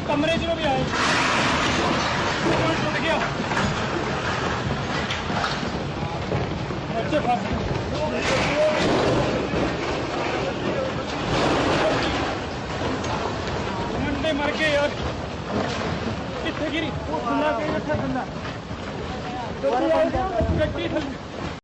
कमरे च भी आए टूट गया बच्चे फंस मुंडे मर गए यार कितने गिरी खुला गड्डी